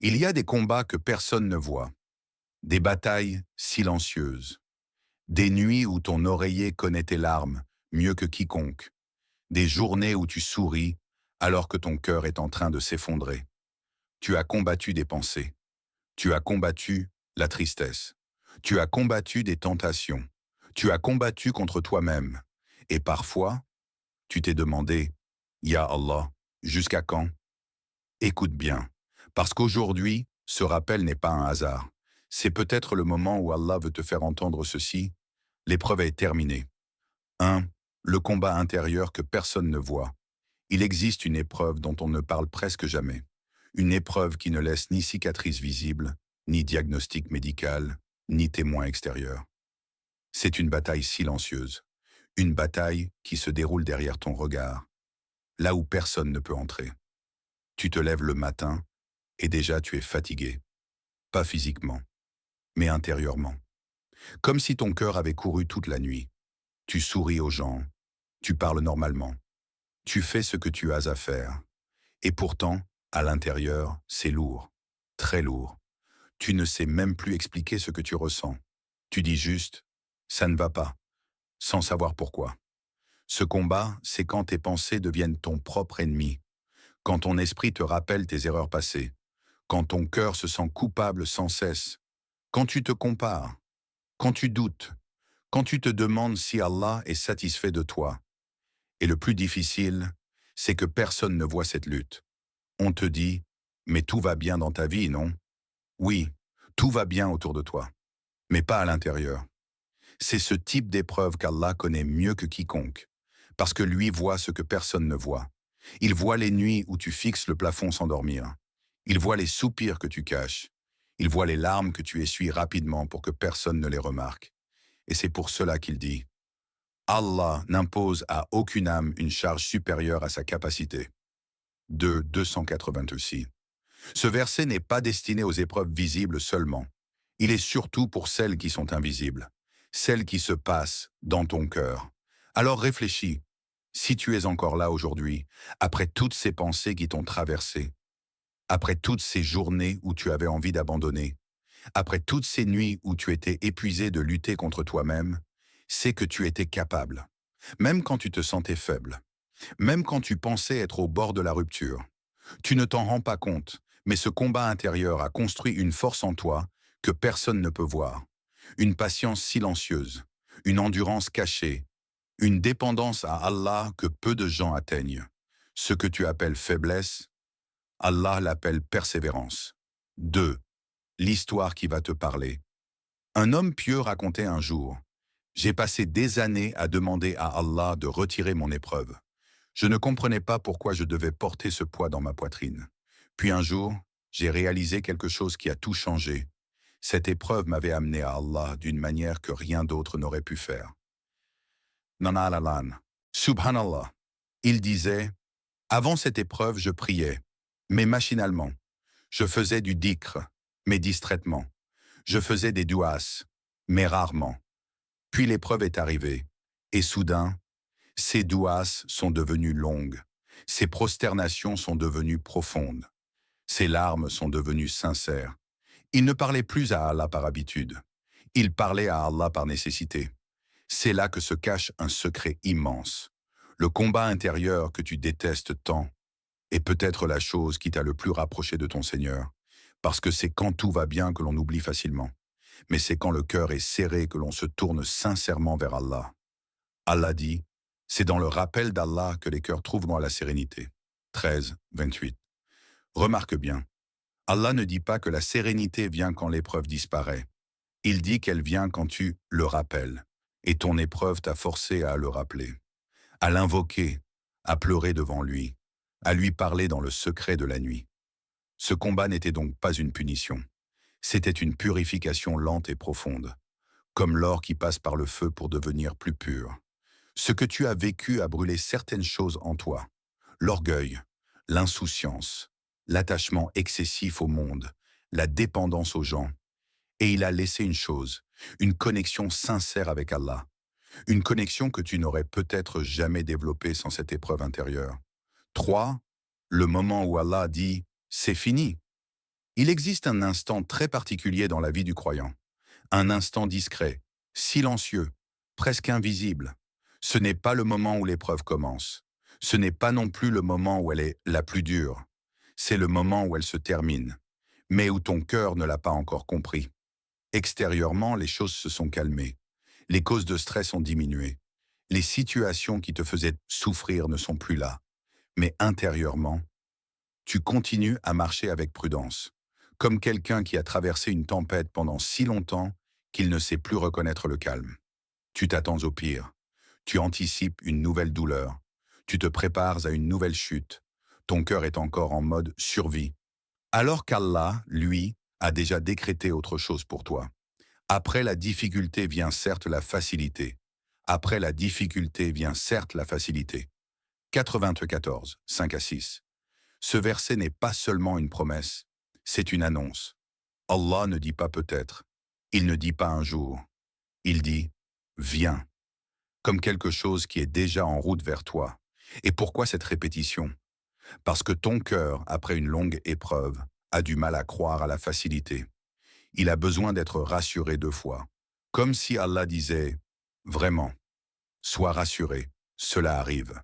Il y a des combats que personne ne voit, des batailles silencieuses, des nuits où ton oreiller connaît tes larmes mieux que quiconque, des journées où tu souris alors que ton cœur est en train de s'effondrer. Tu as combattu des pensées, tu as combattu la tristesse, tu as combattu des tentations, tu as combattu contre toi-même. Et parfois, tu t'es demandé, Ya Allah, jusqu'à quand? Écoute bien, parce qu'aujourd'hui, ce rappel n'est pas un hasard. C'est peut-être le moment où Allah veut te faire entendre ceci. L'épreuve est terminée. 1. Le combat intérieur que personne ne voit. Il existe une épreuve dont on ne parle presque jamais. Une épreuve qui ne laisse ni cicatrice visible, ni diagnostic médical, ni témoin extérieur. C'est une bataille silencieuse. Une bataille qui se déroule derrière ton regard, là où personne ne peut entrer. Tu te lèves le matin et déjà tu es fatigué. Pas physiquement, mais intérieurement. Comme si ton cœur avait couru toute la nuit. Tu souris aux gens, tu parles normalement, tu fais ce que tu as à faire. Et pourtant, à l'intérieur, c'est lourd, très lourd. Tu ne sais même plus expliquer ce que tu ressens. Tu dis juste, ça ne va pas, sans savoir pourquoi. Ce combat, c'est quand tes pensées deviennent ton propre ennemi, quand ton esprit te rappelle tes erreurs passées, quand ton cœur se sent coupable sans cesse, quand tu te compares, quand tu doutes, quand tu te demandes si Allah est satisfait de toi. Et le plus difficile, c'est que personne ne voit cette lutte. On te dit, mais tout va bien dans ta vie, non? Oui, tout va bien autour de toi, mais pas à l'intérieur. C'est ce type d'épreuve qu'Allah connaît mieux que quiconque, parce que lui voit ce que personne ne voit. Il voit les nuits où tu fixes le plafond sans dormir. Il voit les soupirs que tu caches. Il voit les larmes que tu essuies rapidement pour que personne ne les remarque. Et c'est pour cela qu'il dit, Allah n'impose à aucune âme une charge supérieure à sa capacité. 286. Ce verset n'est pas destiné aux épreuves visibles seulement. Il est surtout pour celles qui sont invisibles, celles qui se passent dans ton cœur. Alors réfléchis, si tu es encore là aujourd'hui, après toutes ces pensées qui t'ont traversé, après toutes ces journées où tu avais envie d'abandonner, après toutes ces nuits où tu étais épuisé de lutter contre toi-même, c'est que tu étais capable, même quand tu te sentais faible, même quand tu pensais être au bord de la rupture. Tu ne t'en rends pas compte, mais ce combat intérieur a construit une force en toi que personne ne peut voir. Une patience silencieuse, une endurance cachée, une dépendance à Allah que peu de gens atteignent. Ce que tu appelles faiblesse, Allah l'appelle persévérance. 2. L'histoire qui va te parler. Un homme pieux racontait un jour, j'ai passé des années à demander à Allah de retirer mon épreuve. Je ne comprenais pas pourquoi je devais porter ce poids dans ma poitrine. Puis un jour, j'ai réalisé quelque chose qui a tout changé. Cette épreuve m'avait amené à Allah d'une manière que rien d'autre n'aurait pu faire. Nana Alalan. Subhanallah. Il disait, avant cette épreuve, je priais, mais machinalement. Je faisais du dhikr, mais distraitement. Je faisais des duas, mais rarement. Puis l'épreuve est arrivée, et soudain, ces duas sont devenues longues, ces prosternations sont devenues profondes, ces larmes sont devenues sincères. Il ne parlait plus à Allah par habitude, il parlait à Allah par nécessité. C'est là que se cache un secret immense. Le combat intérieur que tu détestes tant est peut-être la chose qui t'a le plus rapproché de ton Seigneur, parce que c'est quand tout va bien que l'on oublie facilement, mais c'est quand le cœur est serré que l'on se tourne sincèrement vers Allah. Allah dit, c'est dans le rappel d'Allah que les cœurs trouveront la sérénité. 13-28. Remarque bien, Allah ne dit pas que la sérénité vient quand l'épreuve disparaît. Il dit qu'elle vient quand tu le rappelles. Et ton épreuve t'a forcé à le rappeler, à l'invoquer, à pleurer devant lui, à lui parler dans le secret de la nuit. Ce combat n'était donc pas une punition. C'était une purification lente et profonde, comme l'or qui passe par le feu pour devenir plus pur. Ce que tu as vécu a brûlé certaines choses en toi. L'orgueil, l'insouciance, l'attachement excessif au monde, la dépendance aux gens. Et il a laissé une chose, une connexion sincère avec Allah. Une connexion que tu n'aurais peut-être jamais développée sans cette épreuve intérieure. 3. Le moment où Allah dit « c'est fini ». Il existe un instant très particulier dans la vie du croyant. Un instant discret, silencieux, presque invisible. Ce n'est pas le moment où l'épreuve commence. Ce n'est pas non plus le moment où elle est la plus dure. C'est le moment où elle se termine, mais où ton cœur ne l'a pas encore compris. Extérieurement, les choses se sont calmées. Les causes de stress ont diminué. Les situations qui te faisaient souffrir ne sont plus là. Mais intérieurement, tu continues à marcher avec prudence, comme quelqu'un qui a traversé une tempête pendant si longtemps qu'il ne sait plus reconnaître le calme. Tu t'attends au pire. Tu anticipes une nouvelle douleur. Tu te prépares à une nouvelle chute. Ton cœur est encore en mode survie. Alors qu'Allah, lui, a déjà décrété autre chose pour toi. Après la difficulté vient certes la facilité. Après la difficulté vient certes la facilité. 94, 5 à 6. Ce verset n'est pas seulement une promesse, c'est une annonce. Allah ne dit pas peut-être, il ne dit pas un jour, il dit « viens », comme quelque chose qui est déjà en route vers toi. Et pourquoi cette répétition? Parce que ton cœur, après une longue épreuve, a du mal à croire à la facilité. Il a besoin d'être rassuré 2 fois. Comme si Allah disait « vraiment, sois rassuré, cela arrive ».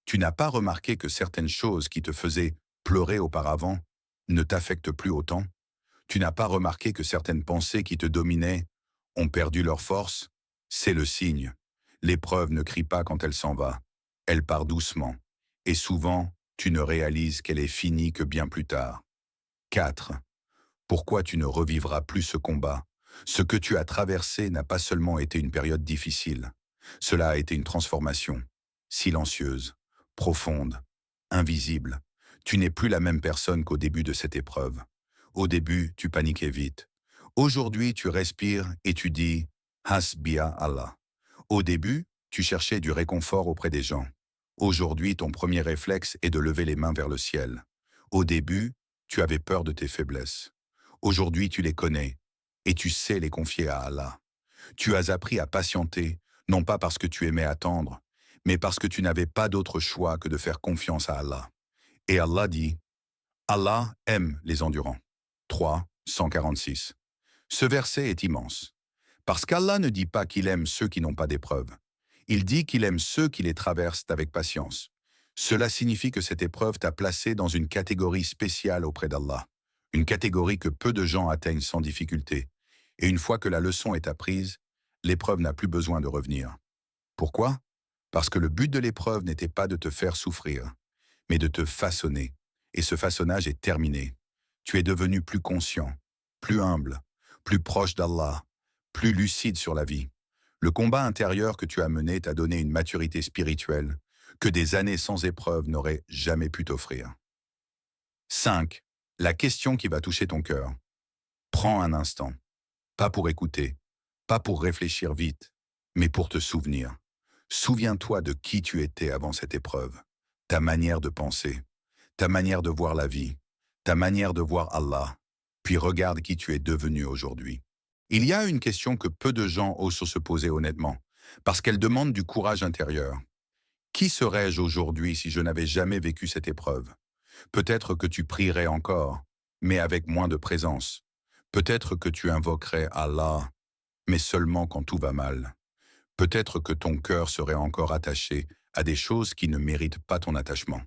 Tu n'as pas remarqué que certaines choses qui te faisaient pleurer auparavant ne t'affectent plus autant? Tu n'as pas remarqué que certaines pensées qui te dominaient ont perdu leur force? C'est le signe. L'épreuve ne crie pas quand elle s'en va. Elle part doucement. Et souvent, tu ne réalises qu'elle est finie que bien plus tard. 4. Pourquoi tu ne revivras plus ce combat? Ce que tu as traversé n'a pas seulement été une période difficile. Cela a été une transformation, silencieuse, profonde, invisible. Tu n'es plus la même personne qu'au début de cette épreuve. Au début, tu paniquais vite. Aujourd'hui, tu respires et tu dis « Hasbiya Allah ». Au début, tu cherchais du réconfort auprès des gens. Aujourd'hui, ton premier réflexe est de lever les mains vers le ciel. Au début, tu avais peur de tes faiblesses. Aujourd'hui, tu les connais et tu sais les confier à Allah. Tu as appris à patienter, non pas parce que tu aimais attendre, mais parce que tu n'avais pas d'autre choix que de faire confiance à Allah. Et Allah dit, Allah aime les endurants. 3, 146. Ce verset est immense, parce qu'Allah ne dit pas qu'il aime ceux qui n'ont pas d'épreuves. Il dit qu'il aime ceux qui les traversent avec patience. Cela signifie que cette épreuve t'a placé dans une catégorie spéciale auprès d'Allah, une catégorie que peu de gens atteignent sans difficulté. Et une fois que la leçon est apprise, l'épreuve n'a plus besoin de revenir. Pourquoi? Parce que le but de l'épreuve n'était pas de te faire souffrir, mais de te façonner. Et ce façonnage est terminé. Tu es devenu plus conscient, plus humble, plus proche d'Allah, plus lucide sur la vie. Le combat intérieur que tu as mené t'a donné une maturité spirituelle que des années sans épreuve n'auraient jamais pu t'offrir. 5. La question qui va toucher ton cœur. Prends un instant. Pas pour écouter, pas pour réfléchir vite, mais pour te souvenir. Souviens-toi de qui tu étais avant cette épreuve, ta manière de penser, ta manière de voir la vie, ta manière de voir Allah, puis regarde qui tu es devenu aujourd'hui. Il y a une question que peu de gens osent se poser honnêtement, parce qu'elle demande du courage intérieur. Qui serais-je aujourd'hui si je n'avais jamais vécu cette épreuve? Peut-être que tu prierais encore, mais avec moins de présence. Peut-être que tu invoquerais Allah, mais seulement quand tout va mal. Peut-être que ton cœur serait encore attaché à des choses qui ne méritent pas ton attachement.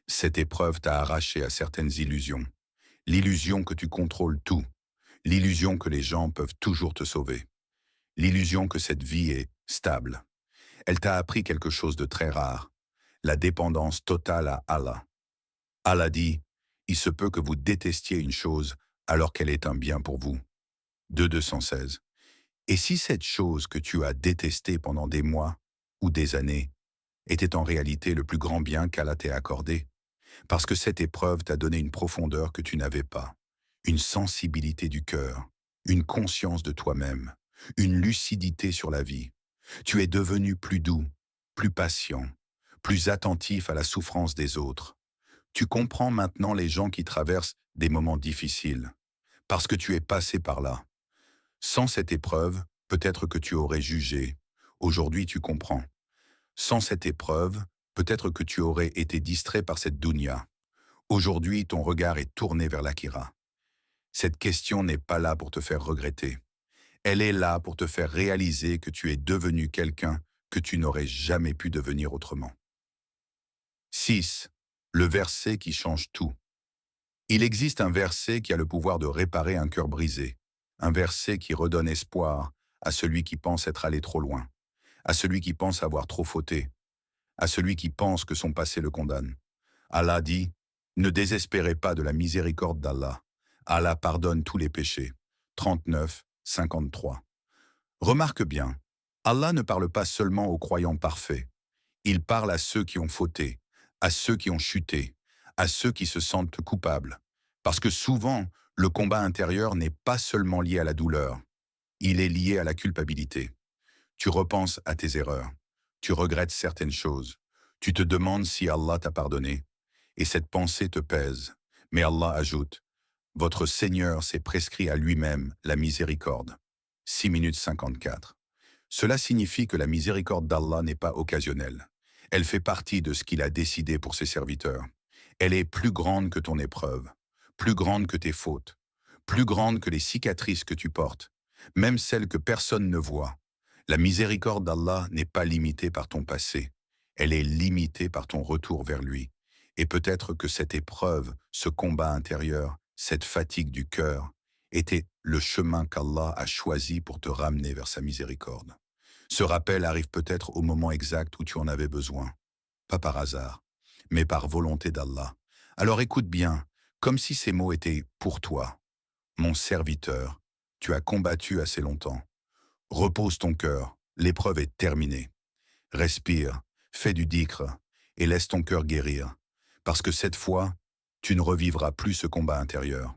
Cette épreuve t'a arraché à certaines illusions. L'illusion que tu contrôles tout. L'illusion que les gens peuvent toujours te sauver. L'illusion que cette vie est stable. Elle t'a appris quelque chose de très rare. La dépendance totale à Allah. Allah dit, il se peut que vous détestiez une chose alors qu'elle est un bien pour vous. 2:216. Et si cette chose que tu as détestée pendant des mois ou des années était en réalité le plus grand bien qu'Allah t'ait accordé? Parce que cette épreuve t'a donné une profondeur que tu n'avais pas, une sensibilité du cœur, une conscience de toi-même, une lucidité sur la vie. Tu es devenu plus doux, plus patient, plus attentif à la souffrance des autres. Tu comprends maintenant les gens qui traversent des moments difficiles, parce que tu es passé par là. Sans cette épreuve, peut-être que tu aurais jugé. Aujourd'hui, tu comprends. Sans cette épreuve, peut-être que tu aurais été distrait par cette dunya. Aujourd'hui, ton regard est tourné vers l'Akhira. Cette question n'est pas là pour te faire regretter. Elle est là pour te faire réaliser que tu es devenu quelqu'un que tu n'aurais jamais pu devenir autrement. 6. Le verset qui change tout. Il existe un verset qui a le pouvoir de réparer un cœur brisé. Un verset qui redonne espoir à celui qui pense être allé trop loin, à celui qui pense avoir trop fauté, à celui qui pense que son passé le condamne. Allah dit, « Ne désespérez pas de la miséricorde d'Allah. Allah pardonne tous les péchés. » 39, 53. Remarque bien, Allah ne parle pas seulement aux croyants parfaits. Il parle à ceux qui ont fauté, à ceux qui ont chuté, à ceux qui se sentent coupables. Parce que souvent, le combat intérieur n'est pas seulement lié à la douleur, il est lié à la culpabilité. Tu repenses à tes erreurs, tu regrettes certaines choses, tu te demandes si Allah t'a pardonné, et cette pensée te pèse. Mais Allah ajoute, « Votre Seigneur s'est prescrit à lui-même la miséricorde. » 6 minutes 54. Cela signifie que la miséricorde d'Allah n'est pas occasionnelle. Elle fait partie de ce qu'il a décidé pour ses serviteurs. Elle est plus grande que ton épreuve, plus grande que tes fautes, plus grande que les cicatrices que tu portes, même celles que personne ne voit. La miséricorde d'Allah n'est pas limitée par ton passé, elle est limitée par ton retour vers lui. Et peut-être que cette épreuve, ce combat intérieur, cette fatigue du cœur, était le chemin qu'Allah a choisi pour te ramener vers sa miséricorde. Ce rappel arrive peut-être au moment exact où tu en avais besoin, pas par hasard, mais par volonté d'Allah. Alors écoute bien, comme si ces mots étaient pour toi. Mon serviteur, tu as combattu assez longtemps. Repose ton cœur, l'épreuve est terminée. Respire, fais du dhikr et laisse ton cœur guérir. Parce que cette fois, tu ne revivras plus ce combat intérieur.